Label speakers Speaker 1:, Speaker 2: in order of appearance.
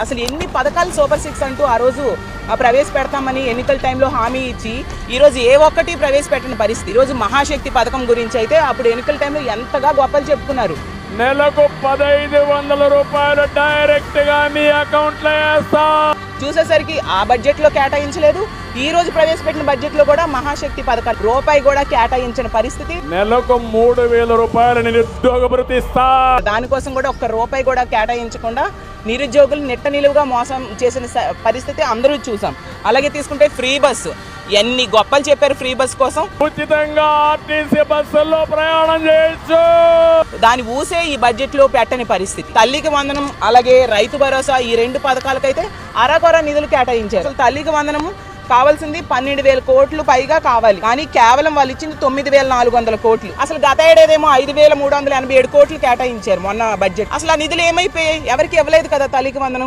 Speaker 1: అసలు ఎన్ని పథకాలు సూపర్ సిక్స్ అంటూ ఆ రోజు ప్రవేశపెడతామని ఎన్నికల టైంలో హామీ ఇచ్చి ఈ రోజు ఏ ఒక్కటి ప్రవేశపెట్టిన పరిస్థితి. ఈ రోజు మహాశక్తి పథకం గురించి అయితే అప్పుడు ఎన్నికల టైంలో ఎంతగా గొప్పలు చెప్పుకున్నారు.
Speaker 2: నెలకు 1500 రూపాయలు డైరెక్ట్ గా మీ అకౌంట్ లో వేస్తా.
Speaker 1: చూసేసరికి ఆ బడ్జెట్ లో కేటాయించలేదు. ఈ రోజు ప్రవేశపెట్టిన బడ్జెట్ లో కూడా మహాశక్తి పథకాలు రూపాయి కూడా కేటాయించిన పరిస్థితి.
Speaker 2: నెలకు 3000 రూపాయలు నిరుద్యోగ భృతి ఇస్తా.
Speaker 1: దానికోసం కూడా ఒక్క రూపాయి కూడా కేటాయించకుండా నిరుద్యోగులు నెట్ట నిలువుగా మోసం చేసిన పరిస్థితి అందరూ చూసాం. అలాగే తీసుకుంటే ఫ్రీ బస్సు, ఎన్ని గొప్పలు చెప్పారు ఫ్రీ బస్ కోసం.
Speaker 2: ఉచితంగా ఆర్టీసీ బస్సుల్లో ప్రయాణం చేయొచ్చు.
Speaker 1: దాని ఊసే ఈ బడ్జెట్ లో పెట్టని పరిస్థితి. తల్లికి వందనం అలాగే రైతు భరోసా ఈ రెండు పథకాలకైతే అరకొర నిధులు కేటాయించారు. అసలు తల్లికి వందనము కావాల్సింది 12,000 కోట్లు పైగా కావాలి, కానీ కేవలం వాళ్ళు ఇచ్చింది 9,400 కోట్లు. అసలు గత ఏడాదేమో 5,387 కోట్లు కేటాయించారు మొన్న బడ్జెట్. అసలు ఆ నిధులు ఏమైపోయాయి? ఎవరికి ఇవ్వలేదు కదా తల్లికి వందనం.